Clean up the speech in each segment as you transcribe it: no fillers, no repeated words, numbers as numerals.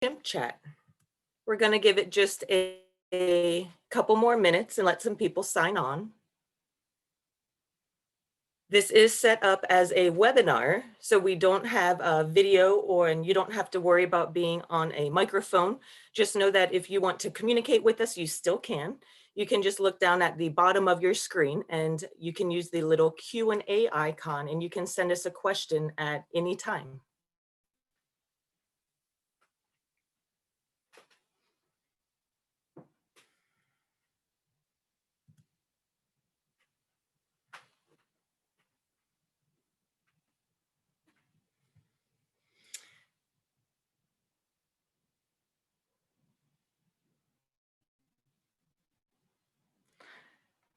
Chimp chat. We're going to give it just a couple more minutes and let some people sign on. This is set up as a webinar, so we don't have a video and you don't have to worry about being on a microphone. Just know that if you want to communicate with us, you still can. You can just look down at the bottom of your screen and you can use the little Q&A icon and you can send us a question at any time.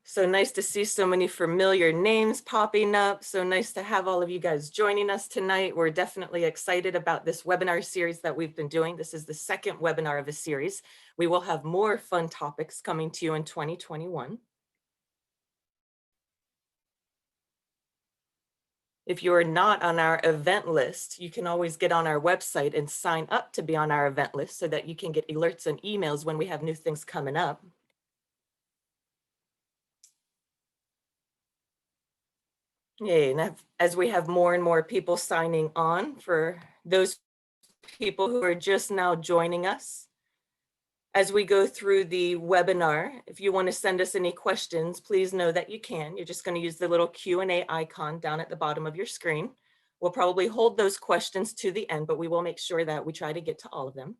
So nice to see so many familiar names popping up. So nice to have all of you guys joining us tonight. We're definitely excited about this webinar series that we've been doing. This is the second webinar of a series. We will have more fun topics coming to you in 2021. If you're not on our event list, you can always get on our website and sign up to be on our event list so that you can get alerts and emails when we have new things coming up. Yay, and as we have more and more people signing on, for those people who are just now joining us, as we go through the webinar, if you want to send us any questions, please know that you can. You're just going to use the little Q&A icon down at the bottom of your screen. We'll probably hold those questions to the end, but we will make sure that we try to get to all of them.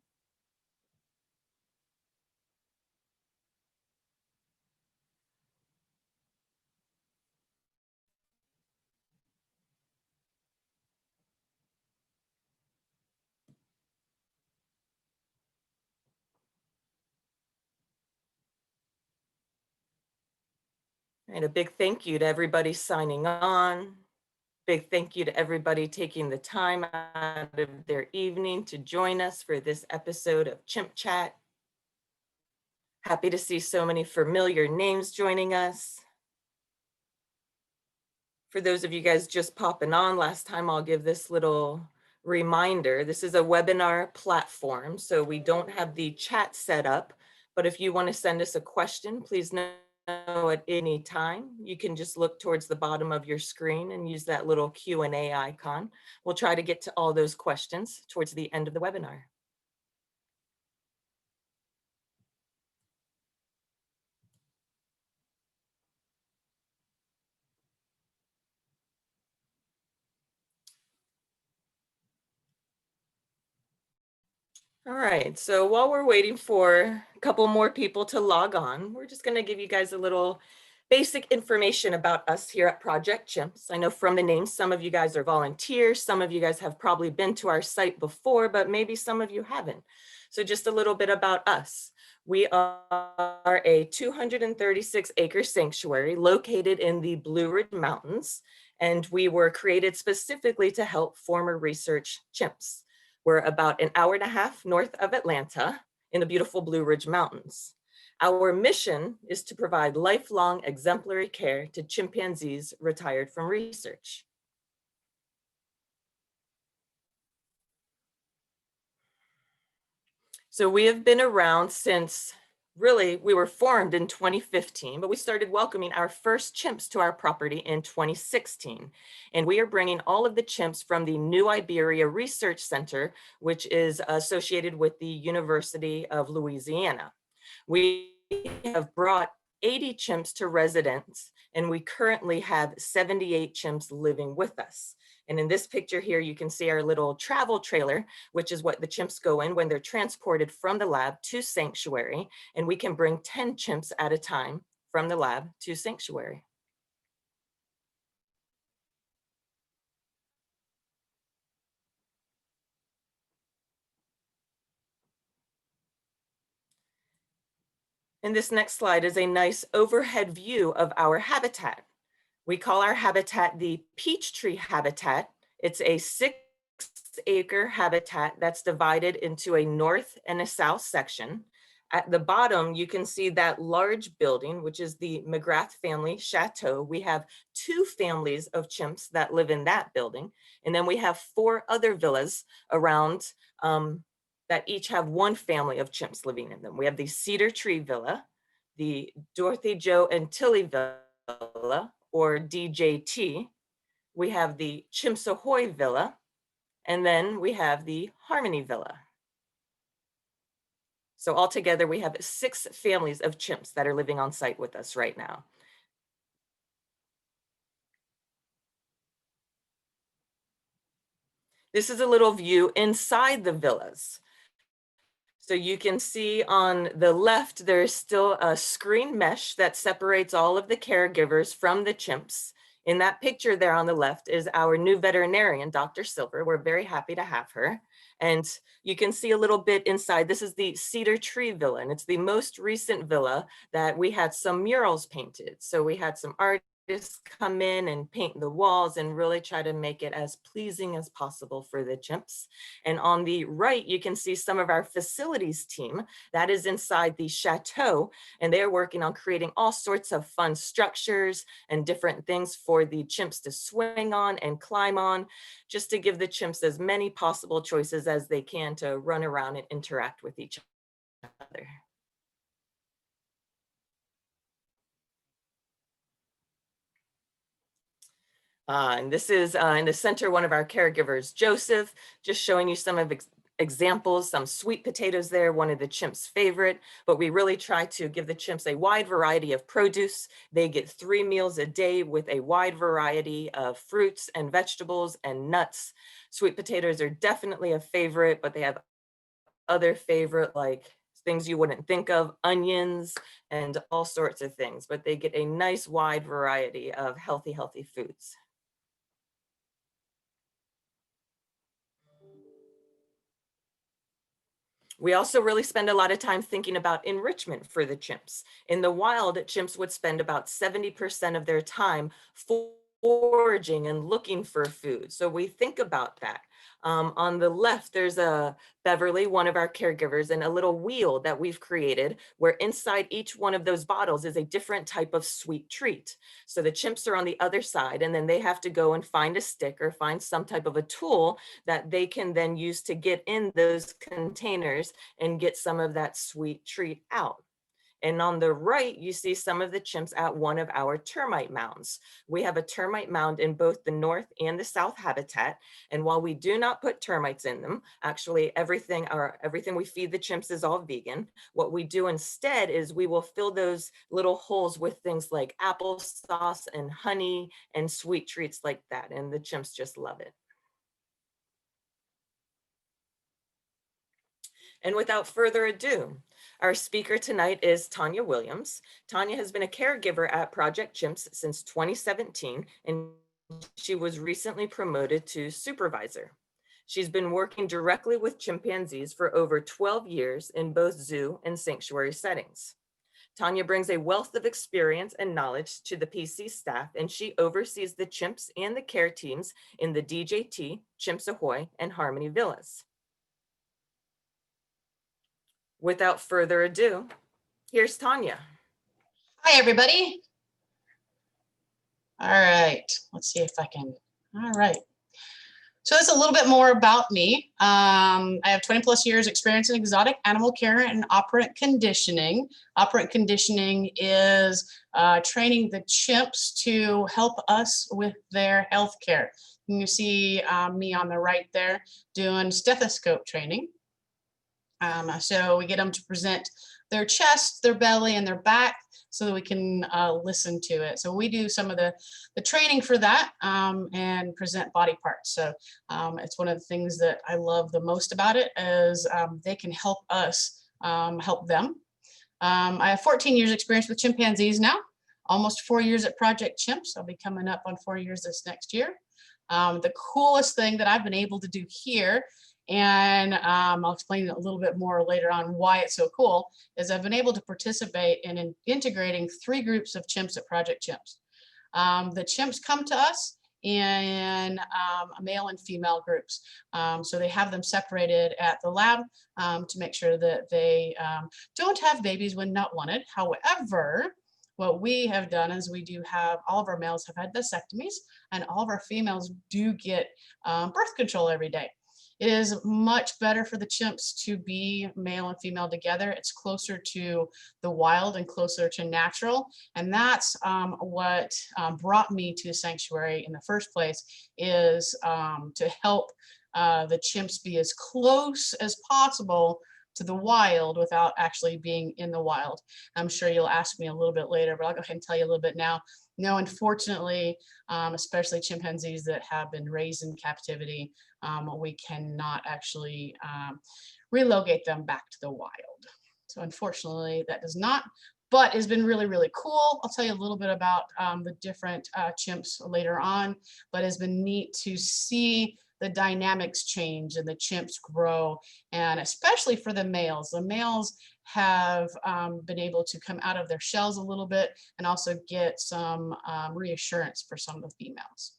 And a big thank you to everybody signing on. Big thank you to everybody taking the time out of their evening to join us for this episode of Chimp Chat. Happy to see so many familiar names joining us. For those of you guys just popping on, last time I'll give this little reminder. This is a webinar platform, so we don't have the chat set up, but if you want to send us a question, please know at any time. You can just look towards the bottom of your screen and use that little Q&A icon. We'll try to get to all those questions towards the end of the webinar. All right, so while we're waiting for a couple more people to log on, we're just going to give you guys a little basic information about us here at Project Chimps. I know from the name, some of you guys are volunteers, some of you guys have probably been to our site before, but maybe some of you haven't. So just a little bit about us. We are a 236-acre sanctuary located in the Blue Ridge Mountains, and we were created specifically to help former research chimps. We're about an hour and a half north of Atlanta in the beautiful Blue Ridge Mountains. Our mission is to provide lifelong exemplary care to chimpanzees retired from research. So we have been around since, really, we were formed in 2015, but we started welcoming our first chimps to our property in 2016. And we are bringing all of the chimps from the New Iberia Research Center, which is associated with the University of Louisiana. We have brought 80 chimps to residence, and we currently have 78 chimps living with us. And in this picture here, you can see our little travel trailer, which is what the chimps go in when they're transported from the lab to sanctuary. And we can bring 10 chimps at a time from the lab to sanctuary. And this next slide is a nice overhead view of our habitat. We call our habitat the Peachtree habitat. It's a 6-acre habitat that's divided into a north and a south section. At the bottom, you can see that large building, which is the McGrath family chateau. We have 2 families of chimps that live in that building. And then we have 4 other villas around that each have one family of chimps living in them. We have the Cedar Tree Villa, the Dorothy, Joe, and Tilly Villa, or DJT. We have the Chimps Ahoy Villa, and then we have the Harmony Villa. So altogether, we have 6 families of chimps that are living on site with us right now. This is a little view inside the villas. So you can see on the left, there's still a screen mesh that separates all of the caregivers from the chimps. In that picture there on the left is our new veterinarian, Dr. Silver. We're very happy to have her. And you can see a little bit inside. This is the Cedar Tree Villa, and it's the most recent villa that we had some murals painted. So we had some artists come in and paint the walls and really try to make it as pleasing as possible for the chimps. And on the right, you can see some of our facilities team that is inside the chateau, and they're working on creating all sorts of fun structures and different things for the chimps to swing on and climb on, just to give the chimps as many possible choices as they can to run around and interact with each other. And this is in the center, one of our caregivers, Joseph, just showing you some of examples, some sweet potatoes there, one of the chimps' favorite, but we really try to give the chimps a wide variety of produce. They get 3 meals a day with a wide variety of fruits and vegetables and nuts. Sweet potatoes are definitely a favorite, but they have other favorite, like things you wouldn't think of, onions and all sorts of things, but they get a nice wide variety of healthy foods. We also really spend a lot of time thinking about enrichment for the chimps. In the wild, chimps would spend about 70% of their time foraging and looking for food. So we think about that. On the left, there's a Beverly, one of our caregivers, and a little wheel that we've created where inside each one of those bottles is a different type of sweet treat. So the chimps are on the other side, and then they have to go and find a stick or find some type of a tool that they can then use to get in those containers and get some of that sweet treat out. And on the right, you see some of the chimps at one of our termite mounds. We have a termite mound in both the north and the south habitat. And while we do not put termites in them, actually everything we feed the chimps is all vegan. What we do instead is we will fill those little holes with things like applesauce and honey and sweet treats like that. And the chimps just love it. And without further ado, our speaker tonight is Tawnya Williams. Tanya has been a caregiver at Project Chimps since 2017, and she was recently promoted to supervisor. She's been working directly with chimpanzees for over 12 years in both zoo and sanctuary settings. Tanya brings a wealth of experience and knowledge to the PC staff, and she oversees the chimps and the care teams in the DJT, Chimps Ahoy, and Harmony Villas. Without further ado, here's Tanya. Hi, everybody. All right, let's see if I can. All right. So that's a little bit more about me. I have 20 plus years experience in exotic animal care and operant conditioning. Operant conditioning is training the chimps to help us with their health care. You see me on the right there doing stethoscope training. So we get them to present their chest, their belly, and their back so that we can listen to it. So we do some of the training for that and present body parts. So it's one of the things that I love the most about it is they can help us help them. I have 14 years experience with chimpanzees now, almost 4 years at Project Chimps. I'll be coming up on 4 years this next year. The coolest thing that I've been able to do here, and I'll explain a little bit more later on why it's so cool, is I've been able to participate in integrating 3 groups of chimps at Project Chimps. The chimps come to us in male and female groups. So they have them separated at the lab to make sure that they don't have babies when not wanted. However, what we have done is we do have, all of our males have had vasectomies, and all of our females do get birth control every day. It is much better for the chimps to be male and female together. It's closer to the wild and closer to natural. And that's what brought me to the sanctuary in the first place, is to help the chimps be as close as possible to the wild without actually being in the wild. I'm sure you'll ask me a little bit later, but I'll go ahead and tell you a little bit now. No, unfortunately, especially chimpanzees that have been raised in captivity, we cannot actually relocate them back to the wild. So unfortunately, that does not, but it's been really, really cool. I'll tell you a little bit about the different chimps later on, but it's been neat to see the dynamics change and the chimps grow, and especially for the males. The males have been able to come out of their shells a little bit and also get some reassurance for some of the females.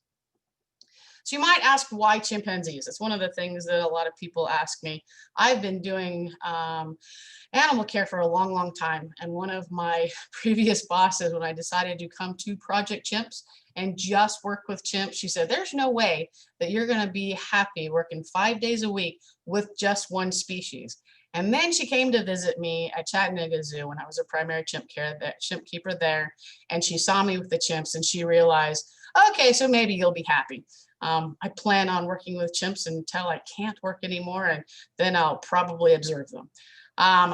So you might ask, why chimpanzees? It's one of the things that a lot of people ask me. I've been doing animal care for a long, long time. And one of my previous bosses, when I decided to come to Project Chimps and just work with chimps, she said, there's no way that you're going to be happy working 5 days a week with just one species. And then she came to visit me at Chattanooga Zoo when I was a primary chimp keeper there. And she saw me with the chimps and she realized, okay, so maybe you'll be happy. I plan on working with chimps until I can't work anymore, and then I'll probably observe them.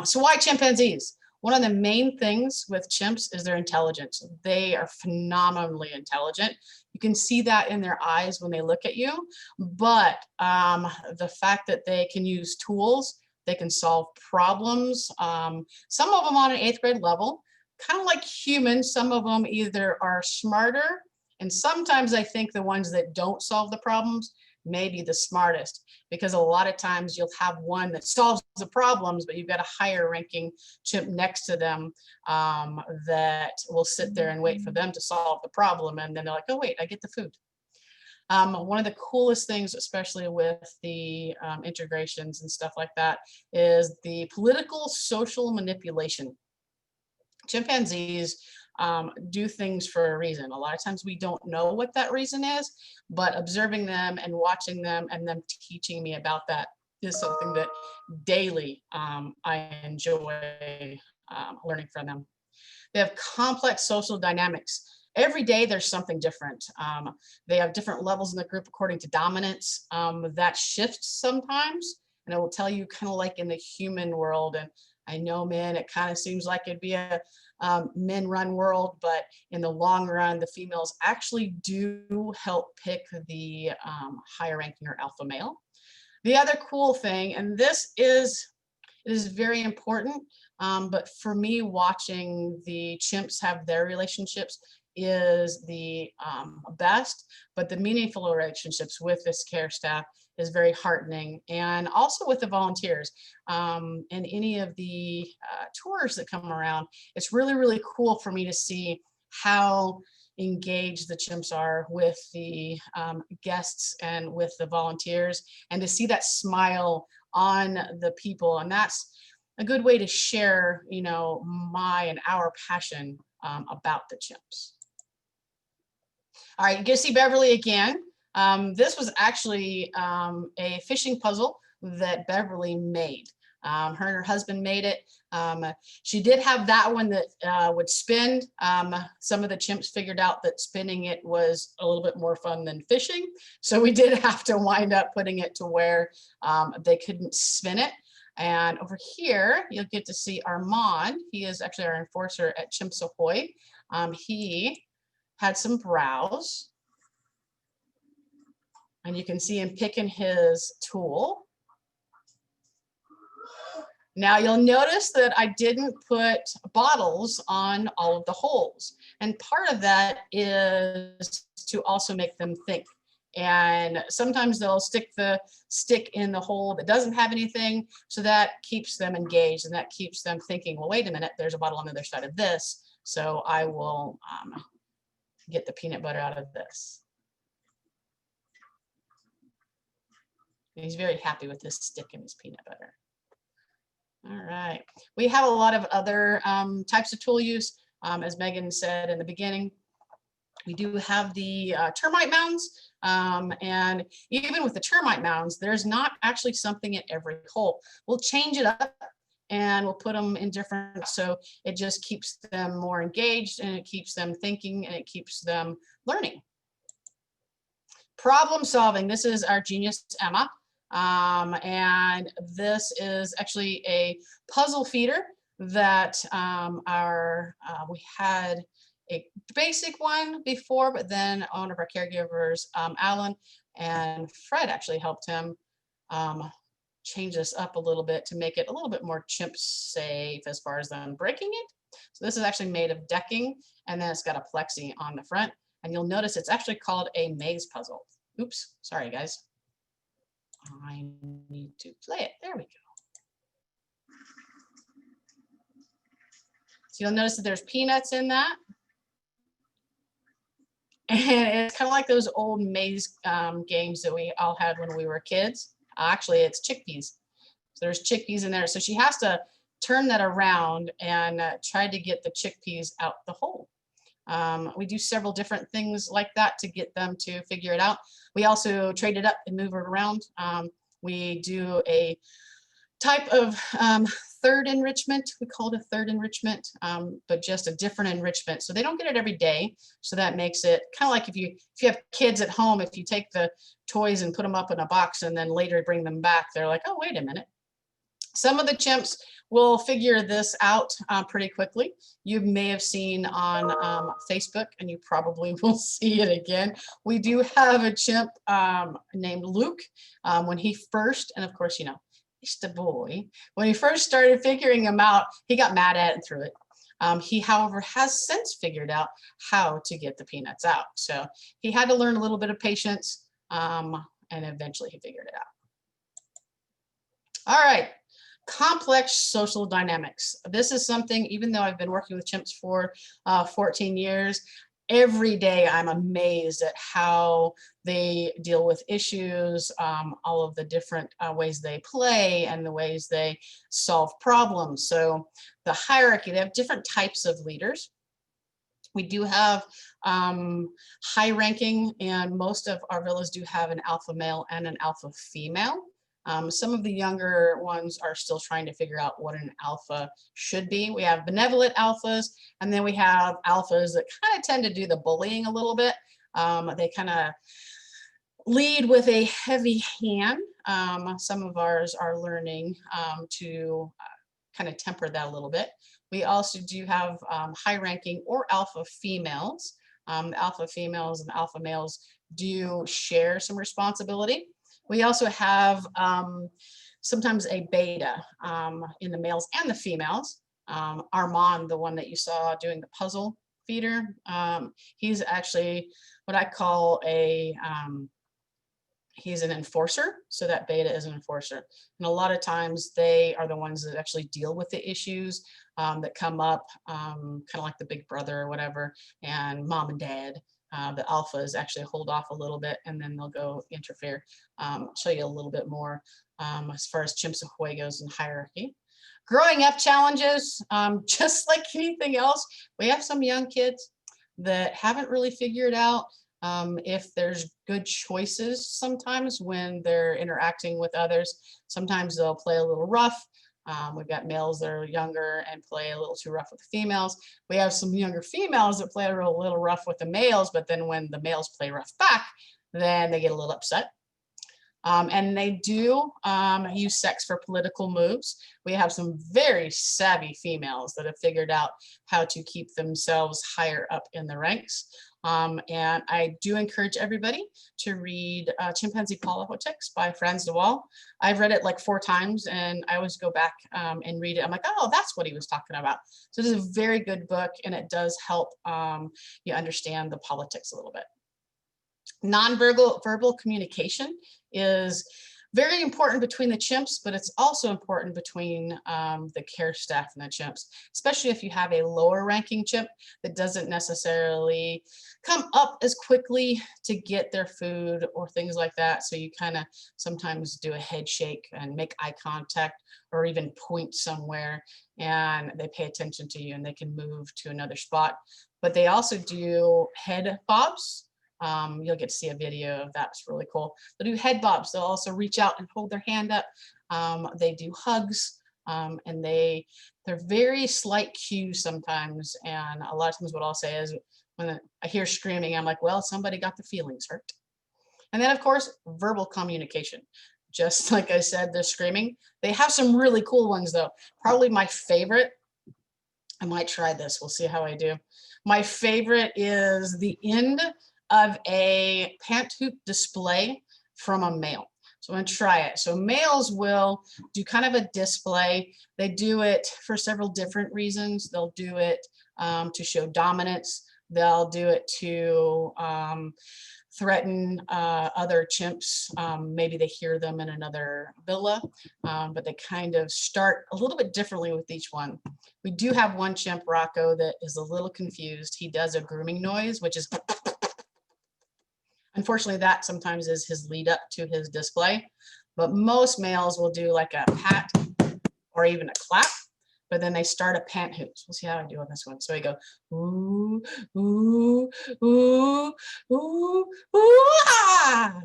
So why chimpanzees? One of the main things with chimps is their intelligence. They are phenomenally intelligent. You can see that in their eyes when they look at you, but the fact that they can use tools, they can solve problems, some of them on an 8th grade level, kind of like humans. Some of them either are smarter, and sometimes I think the ones that don't solve the problems may be the smartest, because a lot of times you'll have one that solves the problems, but you've got a higher ranking chimp next to them that will sit there and wait for them to solve the problem. And then they're like, oh, wait, I get the food. One of the coolest things, especially with the integrations and stuff like that, is the political social manipulation. Chimpanzees do things for a reason. A lot of times we don't know what that reason is, but observing them and watching them and them teaching me about that is something that daily I enjoy learning from them. They have complex social dynamics. Every day there's something different. They have different levels in the group according to dominance. That shifts sometimes, and it will tell you kind of like in the human world. And I know, man, it kind of seems like it'd be a men-run world, but in the long run, the females actually do help pick the higher ranking or alpha male. The other cool thing, and this is very important, but for me, watching the chimps have their relationships is the best, but the meaningful relationships with this care staff is very heartening, and also with the volunteers and any of the tours that come around. It's really, really cool for me to see how engaged the chimps are with the guests and with the volunteers, and to see that smile on the people. And that's a good way to share, you know, my and our passion about the chimps. All right, you get to see Beverly again. This was actually a fishing puzzle that Beverly made. Her and her husband made it. She did have that one that would spin. Some of the chimps figured out that spinning it was a little bit more fun than fishing. So we did have to wind up putting it to where they couldn't spin it. And over here, you'll get to see Armand. He is actually our enforcer at Chimps Ahoy. He had some browse. And you can see him picking his tool. Now you'll notice that I didn't put bottles on all of the holes. And part of that is to also make them think. And sometimes they'll stick the stick in the hole that doesn't have anything. So that keeps them engaged, and that keeps them thinking, well, wait a minute, there's a bottle on the other side of this. So I will get the peanut butter out of this. And he's very happy with this stick and his peanut butter. All right, we have a lot of other types of tool use, as Megan said in the beginning. We do have the termite mounds, and even with the termite mounds, there's not actually something in every hole. We'll change it up and we'll put them in different, so it just keeps them more engaged and it keeps them thinking and it keeps them learning. Problem solving. This is our genius Emma, and this is actually a puzzle feeder that we had a basic one before, but then one of our caregivers, Alan and Fred, actually helped him change this up a little bit to make it a little bit more chimp safe as far as them breaking it. So this is actually made of decking, and then it's got a plexi on the front, and you'll notice it's actually called a maze puzzle. Oops, sorry guys. I need to play it. There we go. So you'll notice that there's peanuts in that. And it's kind of like those old maze games that we all had when we were kids. Actually, it's chickpeas. So there's chickpeas in there. So she has to turn that around and try to get the chickpeas out the hole. We do several different things like that to get them to figure it out. We also trade it up and move it around. We do a type of third enrichment. We call it a third enrichment, but just a different enrichment. So they don't get it every day. So that makes it kind of like if you have kids at home, if you take the toys and put them up in a box and then later bring them back, they're like, oh, wait a minute. Some of the chimps will figure this out pretty quickly. You may have seen on Facebook, and you probably will see it again. We do have a chimp named Luke. When he first, and of course, you know, he's the boy. When he first started figuring them out, he got mad at it and threw it. He, however, has since figured out how to get the peanuts out. So he had to learn a little bit of patience, and eventually he figured it out. All right. Complex social dynamics. This is something, even though I've been working with chimps for 14 years, every day I'm amazed at how they deal with issues, all of the different ways they play and the ways they solve problems. So the hierarchy, they have different types of leaders. We do have high ranking, and most of our villas do have an alpha male and an alpha female. Some of the younger ones are still trying to figure out what an alpha should be. We have benevolent alphas, and then we have alphas that kind of tend to do the bullying a little bit. They kind of lead with a heavy hand. Some of ours are learning to kind of temper that a little bit. We also do have high ranking or alpha females. Alpha females and alpha males do share some responsibility. We also have sometimes a beta in the males and the females. Armand, the one that you saw doing the puzzle feeder, he's actually what I call he's an enforcer. So that beta is an enforcer. And a lot of times they are the ones that actually deal with the issues that come up, kind of like the big brother or whatever, and mom and dad. The alphas actually hold off a little bit and then they'll go interfere. Show you a little bit more as far as Chimps Ahoy goes in hierarchy. Growing up challenges, just like anything else, we have some young kids that haven't really figured out if there's good choices sometimes when they're interacting with others. Sometimes they'll play a little rough. We've got males that are younger and play a little too rough with the females. We have some younger females that play a little rough with the males, but then when the males play rough back, then they get a little upset. And they do use sex for political moves. We have some very savvy females that have figured out how to keep themselves higher up in the ranks. And I do encourage everybody to read Chimpanzee Politics by Franz de Waal. I've read it like 4 times and I always go back and read it. I'm like, oh, that's what he was talking about. So this is a very good book and it does help you understand the politics a little bit. Non-verbal communication is Very important between the chimps, but it's also important between the care staff and the chimps, especially if you have a lower ranking chimp that doesn't necessarily come up as quickly to get their food or things like that. So you kind of sometimes do a head shake and make eye contact or even point somewhere, and they pay attention to you and they can move to another spot. But they also do head bobs. You'll get to see a video of that. It's really cool. They'll do head bobs. They'll also reach out and hold their hand up. They do hugs, and they're very slight cues sometimes. And a lot of times what I'll say is when I hear screaming, I'm like, well, somebody got the feelings hurt. And then of course, verbal communication. Just like I said, they're screaming. They have some really cool ones though. Probably my favorite, I might try this. We'll see how I do. My favorite is the end of a pant hoop display from a male. So I'm going to try it. So males will do kind of a display. They do it for several different reasons. They'll do it to show dominance. They'll do it to threaten other chimps. Maybe they hear them in another villa, but they kind of start a little bit differently with each one. We do have one chimp, Rocco, that is a little confused. He does a grooming noise, which is unfortunately, that sometimes is his lead up to his display, but most males will do like a pat or even a clap, but then they start a pant hoops. We'll see how I do on this one. So I go, ooh, ooh, ooh, ooh, ooh, ah.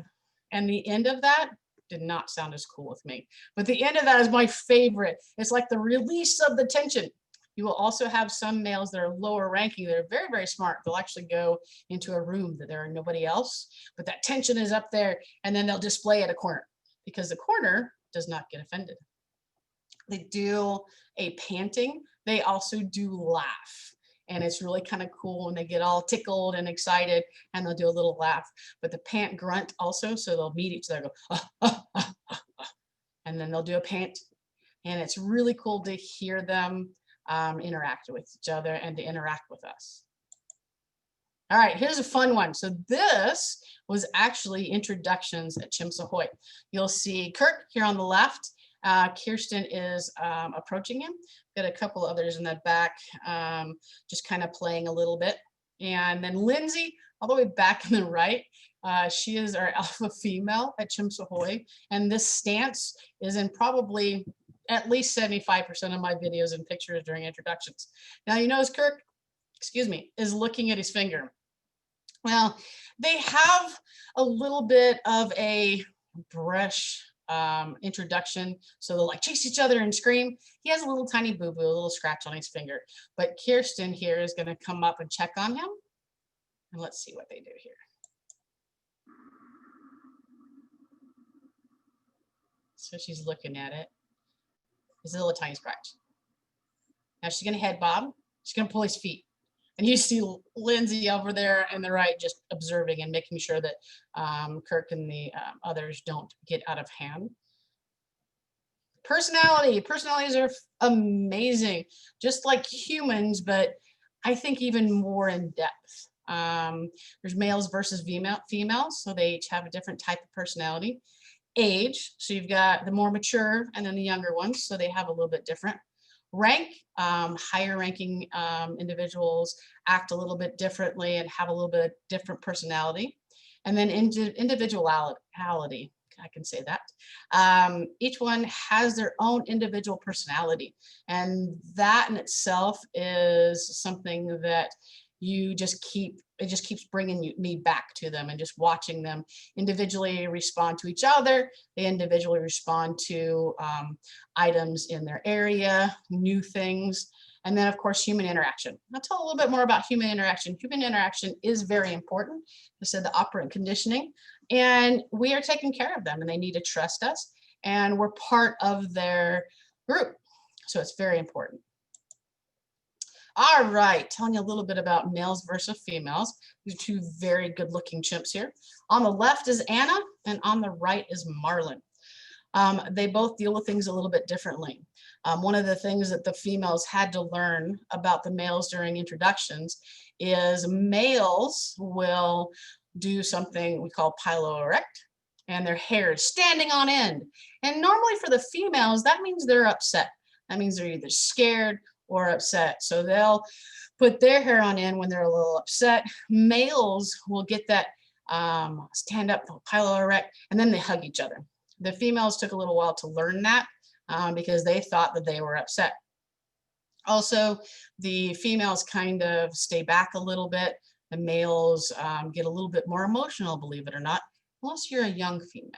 And the end of that did not sound as cool with me, but the end of that is my favorite. It's like the release of the tension. You will also have some males that are lower ranking. They're very, very smart. They'll actually go into a room that there are nobody else, but that tension is up there, and then they'll display at a corner because the corner does not get offended. They do a panting. They also do laugh. And it's really kind of cool when they get all tickled and excited, and they'll do a little laugh. But the pant grunt also, so they'll meet each other, go, ah, ah, ah, ah, ah. And then they'll do a pant. And it's really cool to hear them interact with each other and to interact with us. All right, here's a fun one. So this was actually introductions at Chimps Ahoy. You'll see Kirk here on the left. Kirsten is approaching him. Got a couple others in the back, just kind of playing a little bit. And then Lindsay, all the way back in the right, she is our alpha female at Chimps Ahoy. And this stance is in probably at least 75% of my videos and pictures during introductions. Now, you notice Kirk, excuse me, is looking at his finger. Well, they have a little bit of a brush introduction, so they'll like chase each other and scream. He has a little tiny boo-boo, a little scratch on his finger. But Kirsten here is going to come up and check on him. And let's see what they do here. So she's looking at it. It's a little tiny scratch. Now she's going to head bob. She's going to pull his feet. And you see Lindsay over there in the right just observing and making sure that Kirk and the others don't get out of hand. Personalities are amazing, just like humans, but I think even more in depth. There's males versus females, so they each have a different type of personality. Age, so you've got the more mature and then the younger ones, so they have a little bit different. Rank, higher ranking individuals act a little bit differently and have a little bit different personality. And then individuality, I can say that. Each one has their own individual personality. And that in itself is something that you just it just keeps bringing me back to them and just watching them individually respond to each other. They individually respond to items in their area, new things, and then of course human interaction. I'll tell a little bit more about human interaction. Human interaction is very important. I said the operant conditioning, and we are taking care of them, and they need to trust us, and we're part of their group, so it's very important. All right, telling you a little bit about males versus females. These are two very good looking chimps here. On the left is Anna, and on the right is Marlin. They both deal with things a little bit differently. One of the things that the females had to learn about the males during introductions is males will do something we call piloerect, and their hair is standing on end. And normally for the females, that means they're upset. That means they're either scared or upset. So they'll put their hair on end when they're a little upset. Males will get that stand up, pile erect, and then they hug each other. The females took a little while to learn that because they thought that they were upset. Also, the females kind of stay back a little bit. The males get a little bit more emotional, believe it or not, unless you're a young female.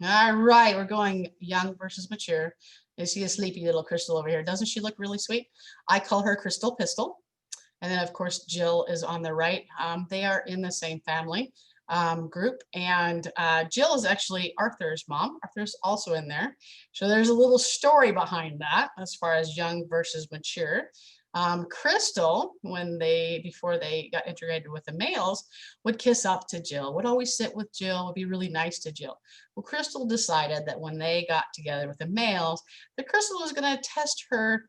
All right, we're going young versus mature. You see a sleepy little Crystal over here. Doesn't she look really sweet? I call her Crystal Pistol. And then, of course, Jill is on the right. They are in the same family group. And Jill is actually Arthur's mom. Arthur's also in there. So there's a little story behind that as far as young versus mature. Crystal, before they got integrated with the males, would kiss up to Jill, would always sit with Jill, would be really nice to Jill. Well, Crystal decided that when they got together with the males, that Crystal was going to test her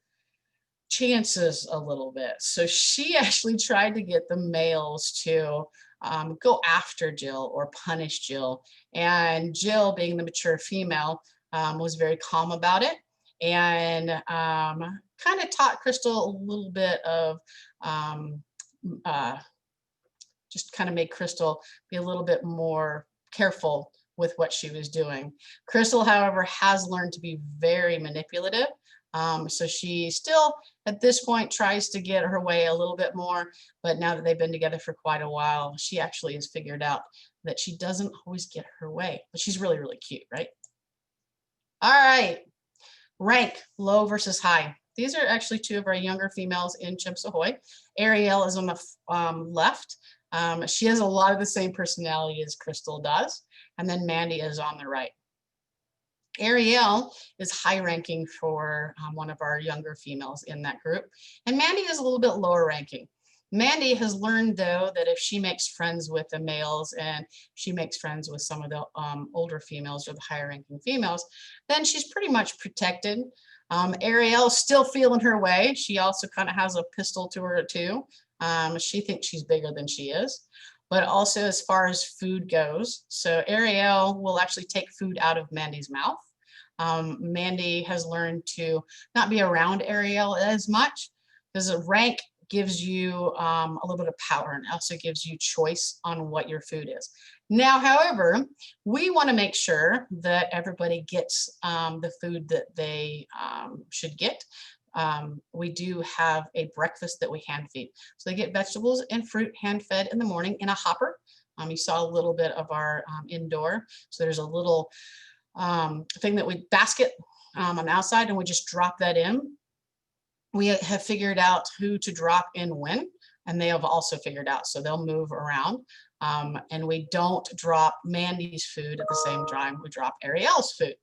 chances a little bit. So she actually tried to get the males to go after Jill or punish Jill. And Jill, being the mature female, was very calm about it and kind of taught Crystal a little bit of just kind of made Crystal be a little bit more careful with what she was doing. Crystal, however, has learned to be very manipulative. So she still, at this point, tries to get her way a little bit more. But now that they've been together for quite a while, she actually has figured out that she doesn't always get her way. But she's really, really cute, right? All right. Rank, low versus high. These are actually two of our younger females in Chimps Ahoy. Ariel is on the left. She has a lot of the same personality as Crystal does. And then Mandy is on the right. Ariel is high ranking for one of our younger females in that group. And Mandy is a little bit lower ranking. Mandy has learned, though, that if she makes friends with the males and she makes friends with some of the older females or the higher ranking females, then she's pretty much protected. Ariel's still feeling her way. She also kind of has a pistol to her, too. She thinks she's bigger than she is. But also as far as food goes, so Ariel will actually take food out of Mandy's mouth. Mandy has learned to not be around Ariel as much because a rank gives you a little bit of power and also gives you choice on what your food is. Now, however, we want to make sure that everybody gets the food that they should get. We do have a breakfast that we hand feed. So they get vegetables and fruit hand fed in the morning in a hopper. You saw a little bit of our indoor. So there's a little thing that we basket on the outside and we just drop that in. We have figured out who to drop in when, and they have also figured out, so they'll move around. And we don't drop Mandy's food at the same time we drop Ariel's food.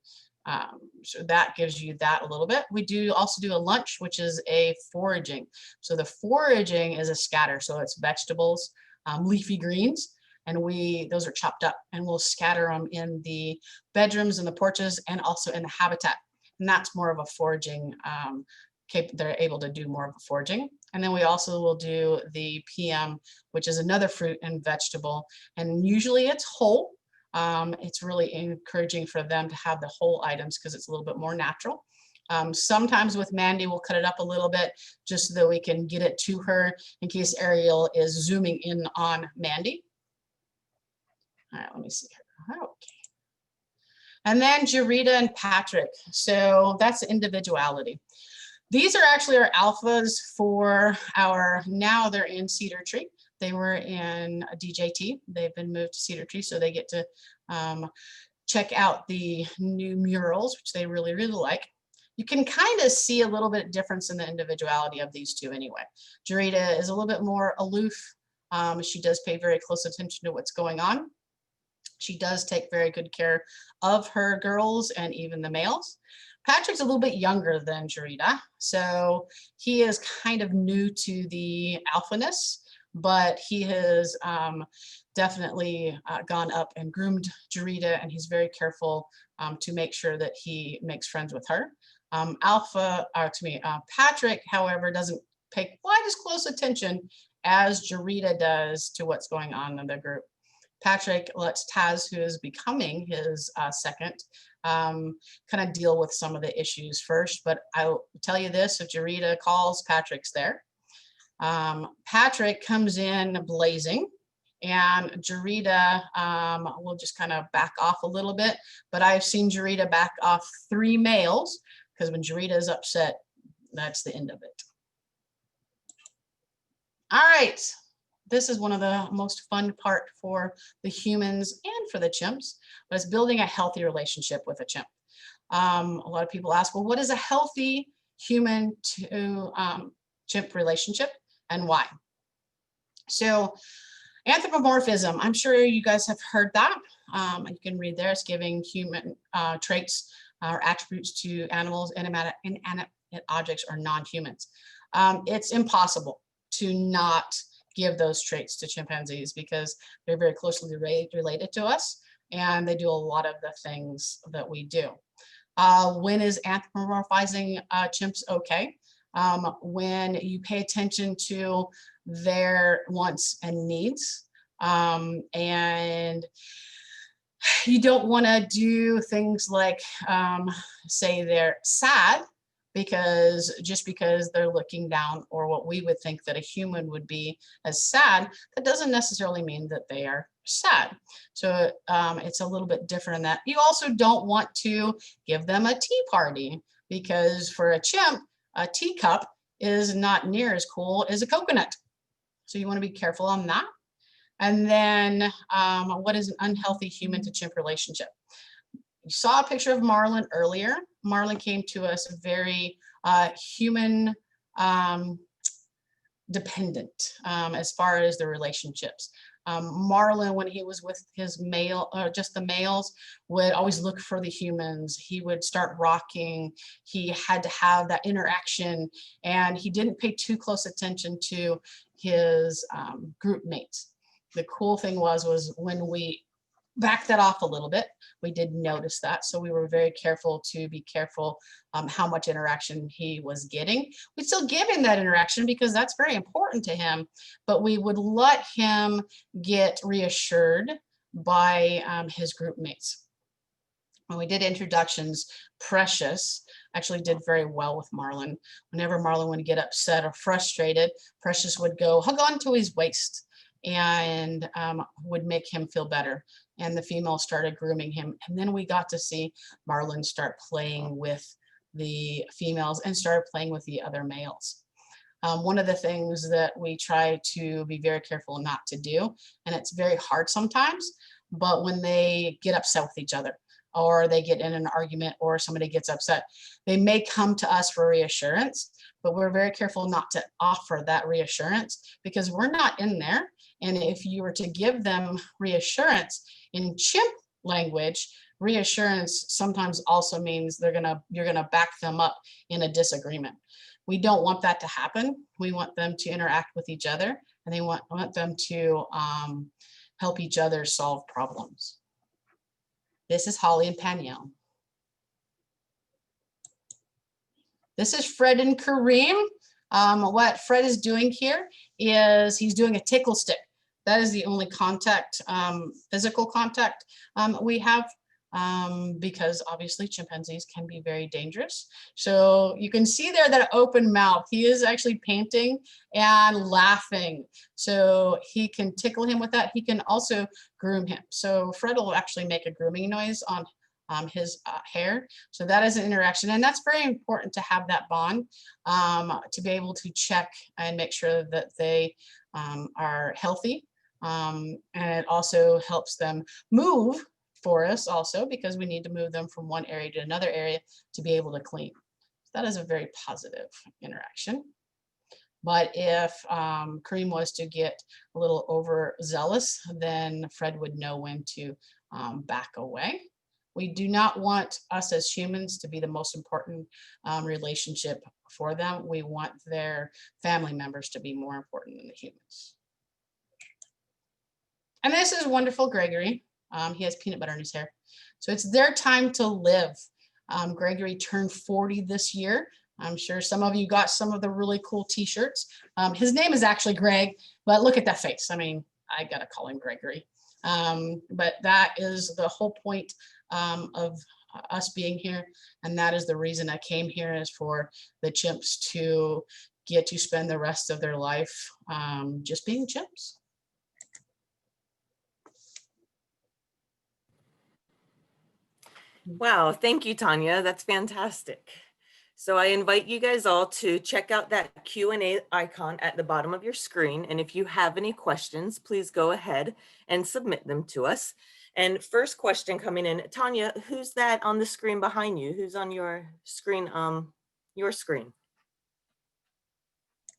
So that gives you that a little bit. We do also do a lunch, which is a foraging. So the foraging is a scatter. So it's vegetables, leafy greens, and those are chopped up and we'll scatter them in the bedrooms and the porches and also in the habitat. And that's more of a foraging. They're able to do more of a foraging. And then we also will do the PM, which is another fruit and vegetable. And usually it's whole. It's really encouraging for them to have the whole items because it's a little bit more natural. Sometimes with Mandy, we'll cut it up a little bit just so that we can get it to her in case Ariel is zooming in on Mandy. All right, let me see here. Okay. And then Jarita and Patrick. So that's individuality. These are actually our alphas for now they're in Cedar Tree. They were in DJT. They've been moved to Cedar Tree, so they get to check out the new murals, which they really, really like. You can kind of see a little bit difference in the individuality of these two anyway. Jarita is a little bit more aloof. She does pay very close attention to what's going on. She does take very good care of her girls and even the males. Patrick's a little bit younger than Jarita, so he is kind of new to the alphaness, but he has definitely gone up and groomed Jarita, and he's very careful to make sure that he makes friends with her. Patrick, however, doesn't pay quite as close attention as Jarita does to what's going on in the group. Patrick lets Taz, who is becoming his second, kind of deal with some of the issues first. But I'll tell you this, if Jarita calls, Patrick's there. Patrick comes in blazing, and Jarita will just kind of back off a little bit. But I've seen Jarita back off 3 males, because when Jarita is upset, that's the end of it. All right. This is one of the most fun part for the humans and for the chimps, but it's building a healthy relationship with a chimp. A lot of people ask, well, what is a healthy human to chimp relationship and why? So anthropomorphism, I'm sure you guys have heard that. You can read there, it's giving human traits or attributes to animals, inanimate objects, or non-humans. It's impossible to not give those traits to chimpanzees because they're very closely related to us, and they do a lot of the things that we do. When is anthropomorphizing chimps okay? When you pay attention to their wants and needs, and you don't want to do things like say they're sad because they're looking down, or what we would think that a human would be as sad, that doesn't necessarily mean that they are sad. So it's a little bit different in that. You also don't want to give them a tea party, because for a chimp, a teacup is not near as cool as a coconut. So you want to be careful on that. And then what is an unhealthy human to chimp relationship? You saw a picture of Marlin earlier. Marlin came to us very human dependent as far as the relationships. Marlin, when he was with his male, or just the males, would always look for the humans. He would start rocking. He had to have that interaction, and he didn't pay too close attention to his group mates. The cool thing was when we backed that off a little bit, we did notice that. So we were very careful to be careful how much interaction he was getting. We still give him that interaction because that's very important to him, but we would let him get reassured by his group mates. When we did introductions, Precious actually did very well with Marlin. Whenever Marlin would get upset or frustrated, Precious would go hug onto his waist and would make him feel better. And the female started grooming him. And then we got to see Marlin start playing with the females and started playing with the other males. One of the things that we try to be very careful not to do, and it's very hard sometimes, but when they get upset with each other, or they get in an argument, or somebody gets upset, they may come to us for reassurance, but we're very careful not to offer that reassurance because we're not in there. And if you were to give them reassurance in chimp language, reassurance sometimes also means you're gonna back them up in a disagreement. We don't want that to happen. We want them to interact with each other, and they want them to help each other solve problems. This is Holly and Panielle. This is Fred and Kareem. What Fred is doing here is he's doing a tickle stick. That is the only contact, physical contact we have, because obviously chimpanzees can be very dangerous. So you can see there that open mouth. He is actually panting and laughing. So he can tickle him with that. He can also groom him. So Fred will actually make a grooming noise on his hair. So that is an interaction. And that's very important to have that bond, to be able to check and make sure that they are healthy. And it also helps them move for us also, because we need to move them from one area to another area to be able to clean. That is a very positive interaction. But if Kareem was to get a little overzealous, then Fred would know when to back away. We do not want us as humans to be the most important relationship for them. We want their family members to be more important than the humans. And this is wonderful Gregory. He has peanut butter in his hair. So it's their time to live. Gregory turned 40 this year. I'm sure some of you got some of the really cool t-shirts. His name is actually Greg, but look at that face. I mean, I gotta call him Gregory. But that is the whole point of us being here. And that is the reason I came here, is for the chimps to get to spend the rest of their life just being chimps. Wow, thank you, Tanya. That's fantastic. So I invite you guys all to check out that Q&A icon at the bottom of your screen. And if you have any questions, please go ahead and submit them to us. And first question coming in, Tanya, who's that on the screen behind you? Who's on your screen? Your screen.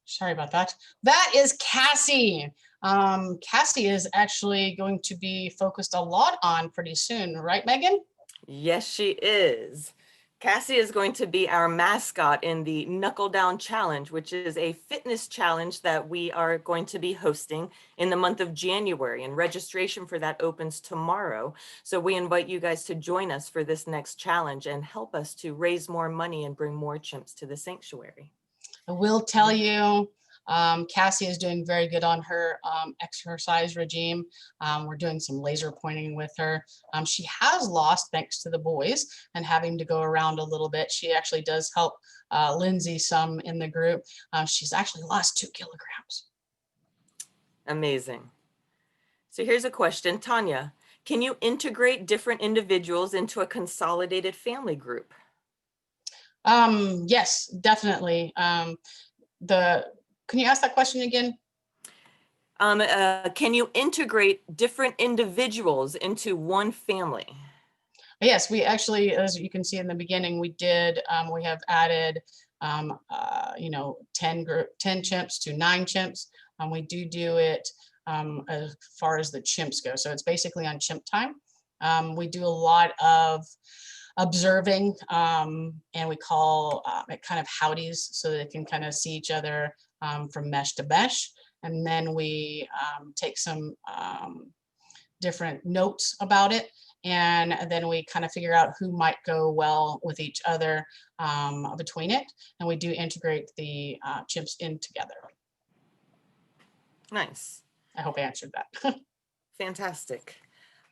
Sorry about that. That is Cassie. Cassie is actually going to be focused a lot on pretty soon, right, Megan? Yes, she is. Cassie is going to be our mascot in the Knuckle Down Challenge, which is a fitness challenge that we are going to be hosting in the month of January, and registration for that opens tomorrow. So we invite you guys to join us for this next challenge and help us to raise more money and bring more chimps to the sanctuary. I will tell you, Cassie is doing very good on her exercise regime. We're doing some laser pointing with her. She has lost, thanks to the boys and having to go around a little bit. She actually does help Lindsay some in the group. She's actually lost 2 kilograms. Amazing. So here's a question, Tanya, can you integrate different individuals into a consolidated family group? Yes, definitely. Can you ask that question again? Can you integrate different individuals into one family? Yes, we actually, as you can see in the beginning, we did, we have added, 10 chimps to 9 chimps. We do it as far as the chimps go. So it's basically on chimp time. We do a lot of observing, and we call it kind of howdies, so they can kind of see each other from mesh to mesh. And then we take some different notes about it. And then we kind of figure out who might go well with each other between it. And we do integrate the chimps in together. Nice. I hope I answered that. Fantastic.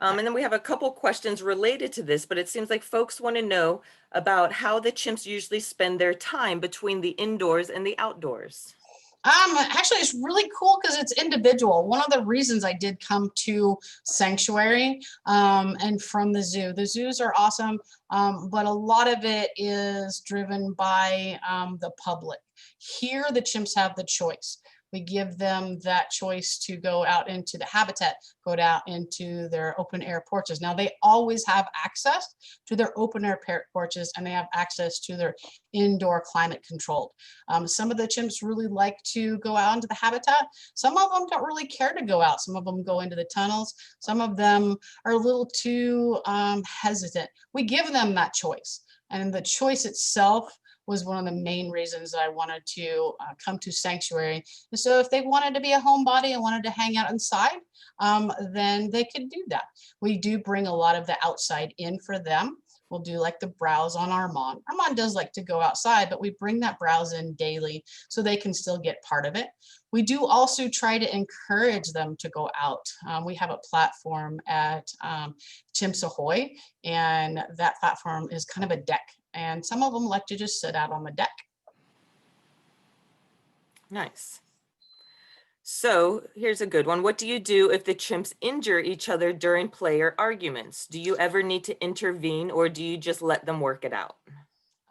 And then we have a couple questions related to this, but it seems like folks want to know about how the chimps usually spend their time between the indoors and the outdoors. Actually, it's really cool because it's individual. One of the reasons I did come to Sanctuary and from the zoos are awesome, but a lot of it is driven by the public. Here, the chimps have the choice. We give them that choice to go out into the habitat, go out into their open air porches. Now, they always have access to their open air porches, and they have access to their indoor climate controlled. Some of the chimps really like to go out into the habitat. Some of them don't really care to go out. Some of them go into the tunnels. Some of them are a little too hesitant. We give them that choice, and the choice itself was one of the main reasons that I wanted to come to Sanctuary. And so if they wanted to be a homebody and wanted to hang out inside, then they could do that. We do bring a lot of the outside in for them. We'll do like the browse on Armand. Armand does like to go outside, but we bring that browse in daily so they can still get part of it. We do also try to encourage them to go out. We have a platform at Chimps Ahoy, and that platform is kind of a deck. And some of them like to just sit out on the deck. Nice. So here's a good one. What do you do if the chimps injure each other during play or arguments? Do you ever need to intervene, or do you just let them work it out?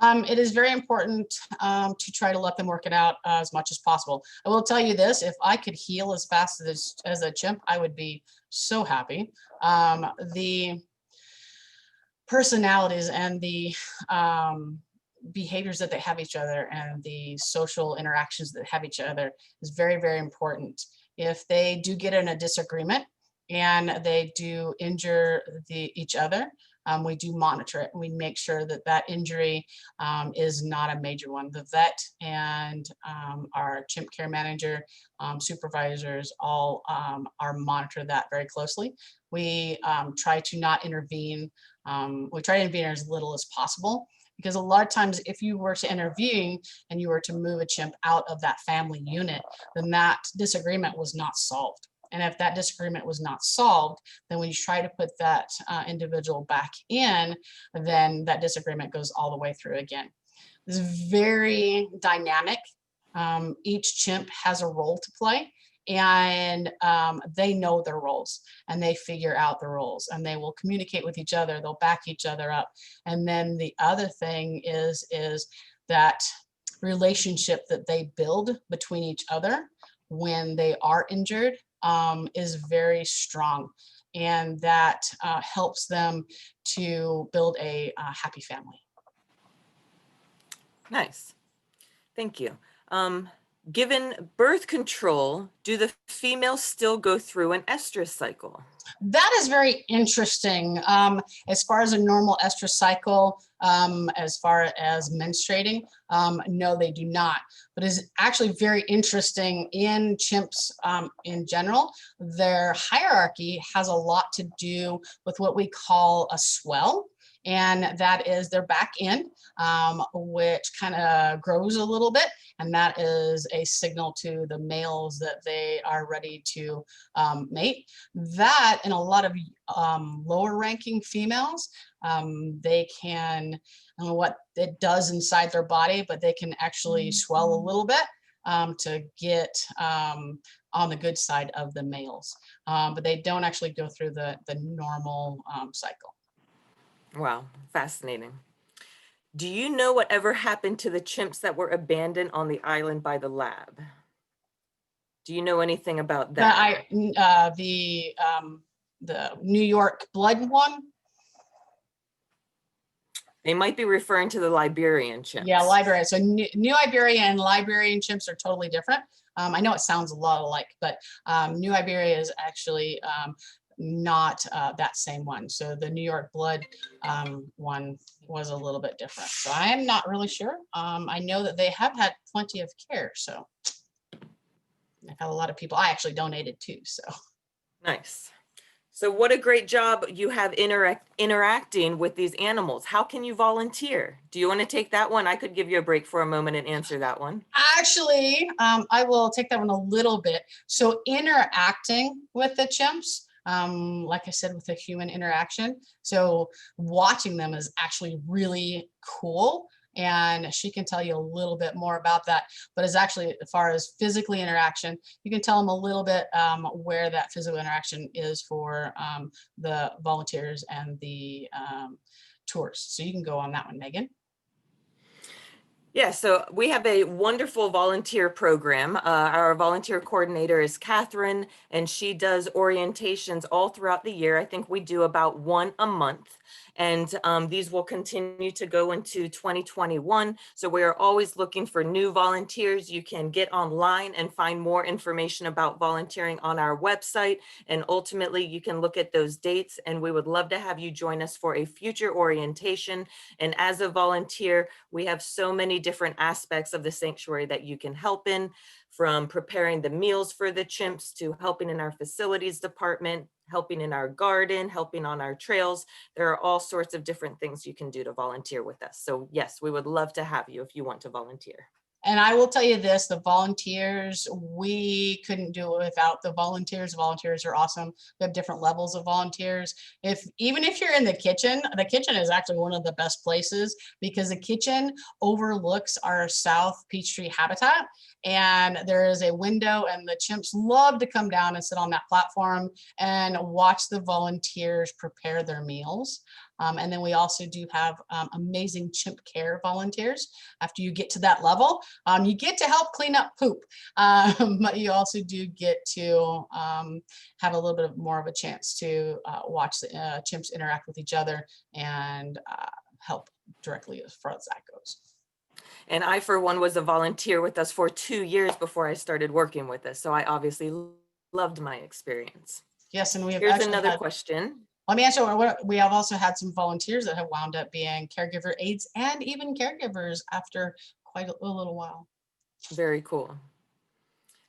It is very important to try to let them work it out as much as possible. I will tell you this, if I could heal as fast as a chimp, I would be so happy. The personalities and the behaviors that they have each other and the social interactions that have each other is very, very important. If they do get in a disagreement and they do injure each other, we do monitor it. We make sure that that injury is not a major one. The vet and our chimp care manager, supervisors, all are monitor that very closely. We try to not intervene. We try to intervene as little as possible, because a lot of times if you were to intervene and you were to move a chimp out of that family unit, then that disagreement was not solved. And if that disagreement was not solved, then when you try to put that individual back in, then that disagreement goes all the way through again. It's very dynamic. Each chimp has a role to play, and they know their roles, and they figure out the roles, and they will communicate with each other. They'll back each other up. And then the other thing is that relationship that they build between each other when they are injured is very strong, and that helps them to build a happy family. Nice. Thank you. Given birth control, do the females still go through an estrus cycle? That is very interesting. As far as a normal estrus cycle, as far as menstruating, no, they do not. But it's actually very interesting in chimps in general. Their hierarchy has a lot to do with what we call a swell. And that is their back end, which kind of grows a little bit. And that is a signal to the males that they are ready to mate. That in a lot of lower ranking females, they can, I don't know what it does inside their body, but they can actually swell a little bit to get on the good side of the males. But they don't actually go through the normal cycle. Wow, fascinating. Do you know whatever happened to the chimps that were abandoned on the island by the lab? Do you know anything about that? The New York blood one? They might be referring to the Liberian chimps. Yeah, Liberian. So New Iberia and Liberian chimps are totally different. I know it sounds a lot alike, but New Iberia is actually not that same one. So the New York blood one was a little bit different. So I am not really sure. I know that they have had plenty of care. So I've had a lot of people. I actually donated too. So nice. So what a great job you have interacting with these animals. How can you volunteer? Do you want to take that one? I could give you a break for a moment and answer that one. Actually, I will take that one a little bit. So interacting with the chimps, like I said, with the human interaction. So watching them is actually really cool. And she can tell you a little bit more about that. But as actually, as far as physically interaction, you can tell them a little bit where that physical interaction is for the volunteers and the tours. So you can go on that one, Megan. Yeah, so we have a wonderful volunteer program. Our volunteer coordinator is Catherine, and she does orientations all throughout the year. I think we do about one a month. And these will continue to go into 2021. So we are always looking for new volunteers. You can get online and find more information about volunteering on our website. And ultimately, you can look at those dates. And we would love to have you join us for a future orientation. And as a volunteer, we have so many different aspects of the sanctuary that you can help in, from preparing the meals for the chimps to helping in our facilities department, helping in our garden, helping on our trails. There are all sorts of different things you can do to volunteer with us. So yes, we would love to have you if you want to volunteer. And I will tell you this, the volunteers, we couldn't do it without the volunteers. Volunteers are awesome. We have different levels of volunteers. Even if you're in the kitchen is actually one of the best places, because the kitchen overlooks our South Peachtree habitat. And there is a window, and the chimps love to come down and sit on that platform and watch the volunteers prepare their meals. And then we also do have amazing chimp care volunteers. After you get to that level, you get to help clean up poop, but you also do get to have a little bit more of a chance to watch the chimps interact with each other and help directly as far as that goes. And I, for one, was a volunteer with us for 2 years before I started working with us. So I obviously loved my experience. Yes, and we have Here's another question. Let me answer. We have also had some volunteers that have wound up being caregiver aides and even caregivers after quite a little while. Very cool.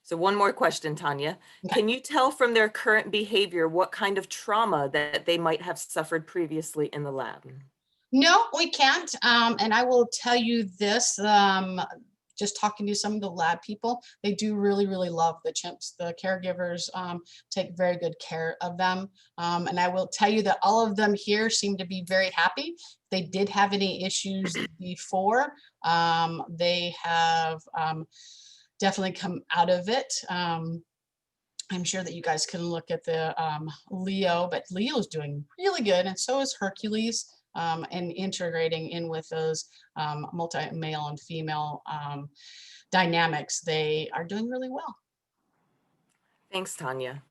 So one more question, Tanya. Okay. Can you tell from their current behavior what kind of trauma that they might have suffered previously in the lab? No, we can't. And I will tell you this, just talking to some of the lab people, they do really, really love the chimps. The caregivers take very good care of them. And I will tell you that all of them here seem to be very happy. They did have any issues before. They have definitely come out of it. I'm sure that you guys can look at the Leo, but Leo's doing really good, and so is Hercules, and integrating in with those multi-male and female dynamics. They are doing really well. Thanks, Tanya.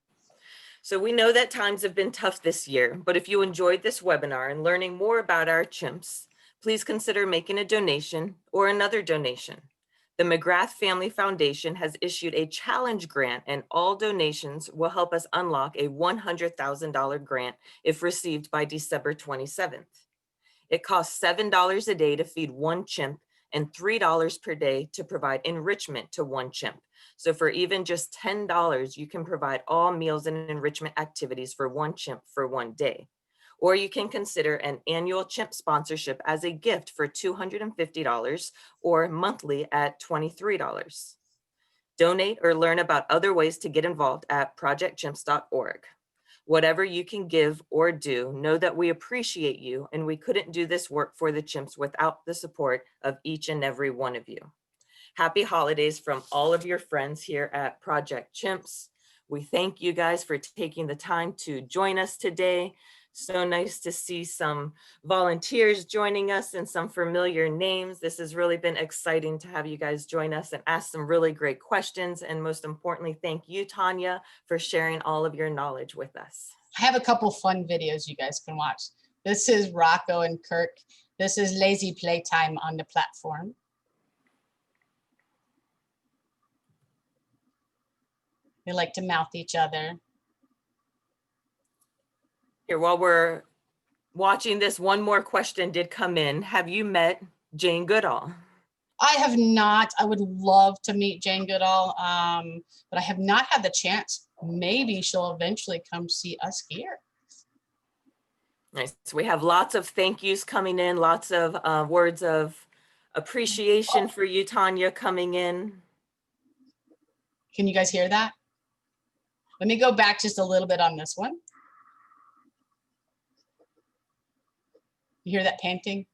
So we know that times have been tough this year, but if you enjoyed this webinar and learning more about our chimps, please consider making a donation or another donation. The McGrath Family Foundation has issued a challenge grant, and all donations will help us unlock a $100,000 grant if received by December 27th. It costs $7 a day to feed one chimp and $3 per day to provide enrichment to one chimp. So for even just $10, you can provide all meals and enrichment activities for one chimp for one day. Or you can consider an annual chimp sponsorship as a gift for $250 or monthly at $23. Donate or learn about other ways to get involved at projectchimps.org. Whatever you can give or do, know that we appreciate you, and we couldn't do this work for the chimps without the support of each and every one of you. Happy holidays from all of your friends here at Project Chimps. We thank you guys for taking the time to join us today. So nice to see some volunteers joining us and some familiar names. This has really been exciting to have you guys join us and ask some really great questions. And most importantly, thank you, Tanya, for sharing all of your knowledge with us. I have a couple fun videos you guys can watch. This is Rocco and Kirk. This is lazy playtime on the platform. They like to mouth each other. Here, while we're watching this, one more question did come in. Have you met Jane Goodall? I have not. I would love to meet Jane Goodall, but I have not had the chance. Maybe she'll eventually come see us here. Nice. So we have lots of thank yous coming in, lots of words of appreciation for you, Tanya, coming in. Can you guys hear that? Let me go back just a little bit on this one. You hear that panting?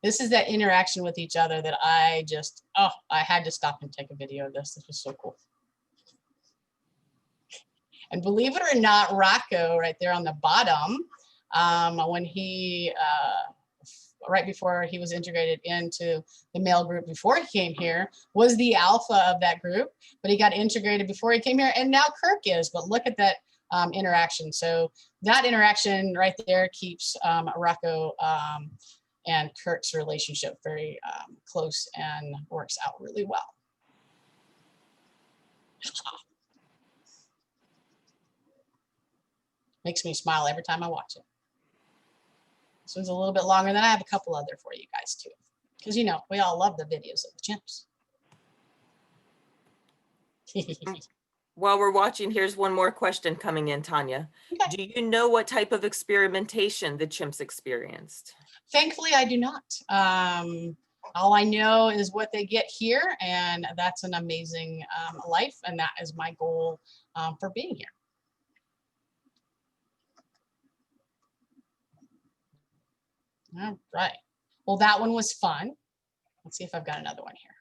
This is that interaction with each other that I just, oh, I had to stop and take a video of this. This was so cool. And believe it or not, Rocco right there on the bottom, when he, right before he was integrated into the male group before he came here, was the alpha of that group, but he got integrated before he came here, and now Kirk is. But look at that interaction. So that interaction right there keeps Rocco and Kirk's relationship very close and works out really well. Makes me smile every time I watch it. This one's a little bit longer than I have a couple other for you guys too. Because you know, we all love the videos of the chimps. While we're watching, here's one more question coming in, Tanya. Okay. Do you know what type of experimentation the chimps experienced? Thankfully, I do not. All I know is what they get here, and that's an amazing life, and that is my goal for being here. All right. Well, that one was fun. Let's see if I've got another one here.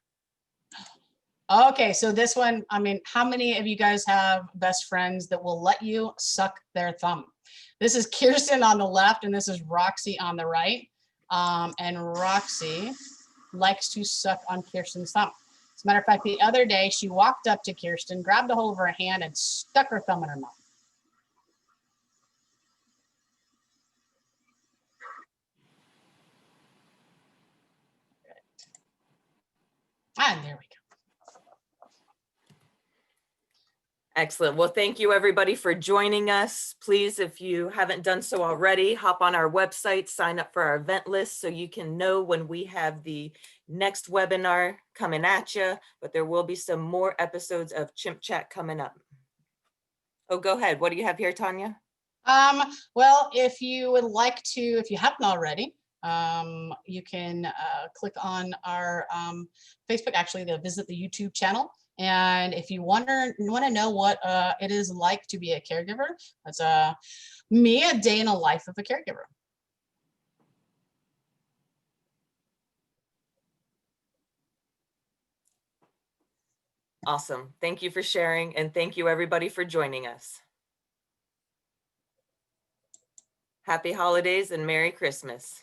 Okay, so this one, I mean, how many of you guys have best friends that will let you suck their thumb? This is Kirsten on the left, and this is Roxy on the right. And Roxy likes to suck on Kirsten's thumb. As a matter of fact, the other day, she walked up to Kirsten, grabbed a hold of her hand, and stuck her thumb in her mouth. And there we go. Excellent. Well, thank you everybody for joining us. Please, if you haven't done so already, hop on our website, sign up for our event list so you can know when we have the next webinar coming at you, but there will be some more episodes of Chimp Chat coming up. Oh, go ahead. What do you have here, Tanya? Well, if you would like to, if you haven't already, you can click on our Facebook, actually, to visit the YouTube channel. And if you want to know what it is like to be a caregiver, that's me, a day in a life of a caregiver. Awesome. Thank you for sharing, and thank you everybody for joining us. Happy holidays and Merry Christmas.